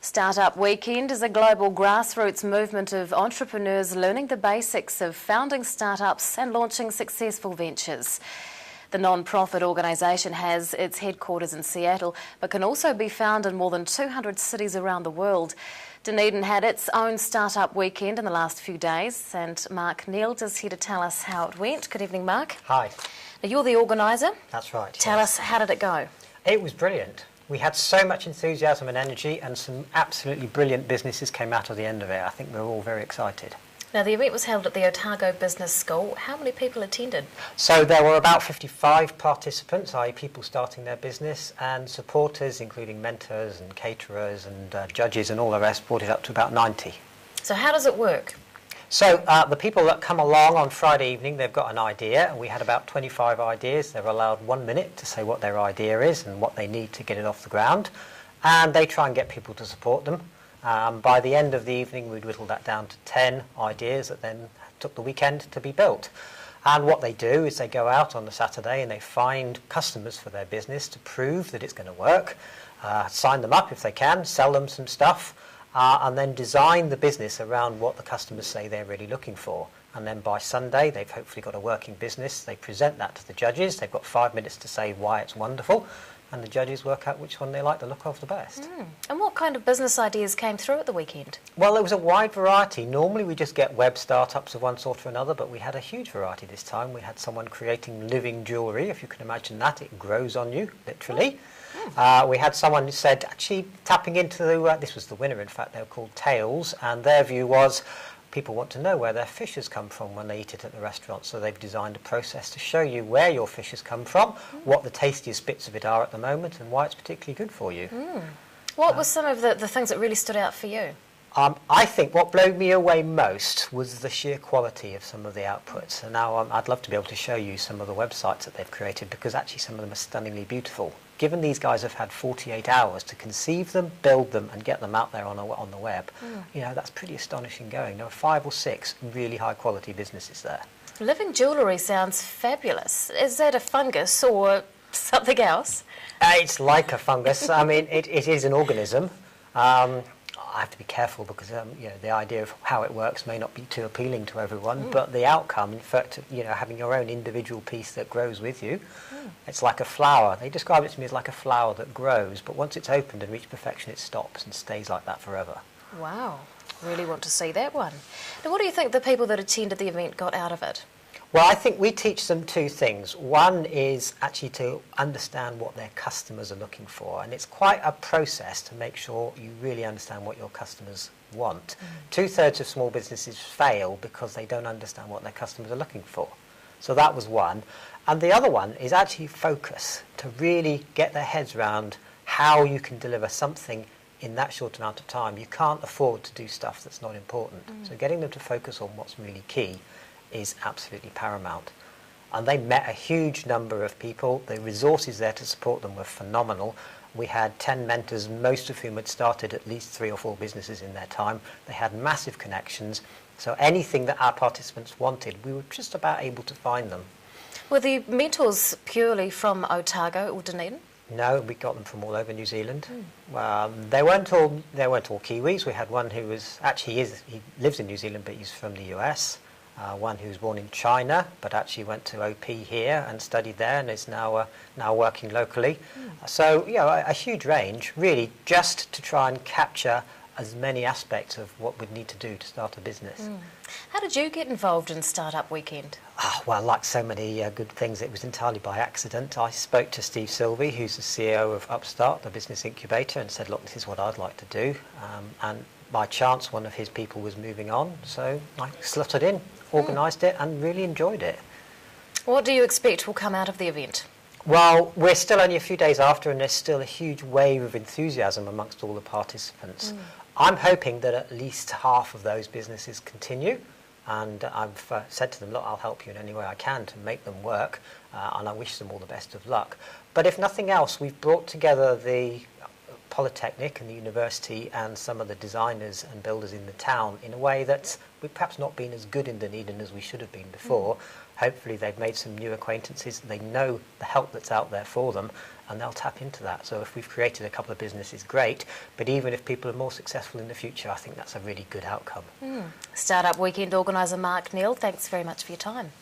Startup Weekend is a global grassroots movement of entrepreneurs learning the basics of founding startups and launching successful ventures. The non-profit organisation has its headquarters in Seattle, but can also be found in more than 200 cities around the world. Dunedin had its own Startup Weekend in the last few days, and Mark Neild is here to tell us how it went. Good evening, Mark. Hi. Now, you're the organiser. That's right. Tell us, how did it go? It was brilliant. We had so much enthusiasm and energy, and some absolutely brilliant businesses came out of the end of it. I think we were all very excited. Now, the event was held at the Otago Business School. How many people attended? So there were about 55 participants, i.e. people starting their business, and supporters, including mentors and caterers and judges and all the rest, brought it up to about 90. So how does it work? So the people that come along on Friday evening, they've got an idea, and we had about 25 ideas. They're allowed 1 minute to say what their idea is and what they need to get it off the ground, and they try and get people to support them. By the end of the evening, we'd whittle that down to 10 ideas that then took the weekend to be built. And what they do is they go out on the Saturday and they find customers for their business to prove that it's going to work, sign them up if they can, sell them some stuff, and then design the business around what the customers say they're really looking for. And then by Sunday, they've hopefully got a working business. They present that to the judges. They've got 5 minutes to say why it's wonderful, and the judges work out which one they like the look of the best. And what kind of business ideas came through at the weekend? Well, there was a wide variety. Normally we just get web startups of one sort or another, but we had a huge variety this time. We had someone creating living jewellery, if you can imagine that. It grows on you, literally. We had someone who said, actually tapping into, this was the winner in fact, they were called Tails, and their view was people want to know where their fish has come from when they eat it at the restaurant, so they've designed a process to show you where your fish has come from, what the tastiest bits of it are at the moment, and why it's particularly good for you. What were some of the things that really stood out for you? I think what blew me away most was the sheer quality of some of the outputs. And now I'd love to be able to show you some of the websites that they've created, because actually some of them are stunningly beautiful. Given these guys have had 48 hours to conceive them, build them and get them out there on the web, you know, that's pretty astonishing going. There are 5 or 6 really high quality businesses there. Living jewellery sounds fabulous. Is that a fungus or something else? It's like a fungus. I mean, it is an organism. I have to be careful because you know, the idea of how it works may not be too appealing to everyone, but the outcome, in fact, you know, having your own individual piece that grows with you, it's like a flower. They describe it to me as like a flower that grows, but once it's opened and reached perfection, it stops and stays like that forever. Wow, really want to see that one. Now, what do you think the people that attended the event got out of it? Well, I think we teach them 2 things. One is actually to understand what their customers are looking for, and it's quite a process to make sure you really understand what your customers want. 2/3 of small businesses fail because they don't understand what their customers are looking for. So that was one. And the other one is actually focus, to really get their heads around how you can deliver something in that short amount of time. You can't afford to do stuff that's not important. So getting them to focus on what's really key is absolutely paramount. And they met a huge number of people. The resources there to support them were phenomenal. We had 10 mentors, most of whom had started at least 3 or 4 businesses in their time. They had massive connections. So anything that our participants wanted, we were just about able to find them. Were the mentors purely from Otago or Dunedin? No, we got them from all over New Zealand. They weren't all Kiwis. We had one who was he lives in New Zealand, but he's from the US. One who was born in China, but actually went to OP here and studied there, and is now working locally. So, you know, a huge range, really, just to try and capture as many aspects of what we'd need to do to start a business. How did you get involved in Startup Weekend? Well, like so many good things, it was entirely by accident. I spoke to Steve Sylvie, who's the CEO of Upstart, the business incubator, and said, look, this is what I'd like to do. And by chance, one of his people was moving on, so I slotted in, organised it, and really enjoyed it. What do you expect will come out of the event? Well, we're still only a few days after, and there's still a huge wave of enthusiasm amongst all the participants. I'm hoping that at least half of those businesses continue, and I've said to them, look, I'll help you in any way I can to make them work, and I wish them all the best of luck. But if nothing else, we've brought together the Polytechnic and the university and some of the designers and builders in the town in a way that we've perhaps not been as good in Dunedin as we should have been before. Hopefully they've made some new acquaintances, they know the help that's out there for them, and they'll tap into that. So if we've created a couple of businesses, great, but even if people are more successful in the future, I think that's a really good outcome. Startup Weekend organiser Mark Neal, thanks very much for your time.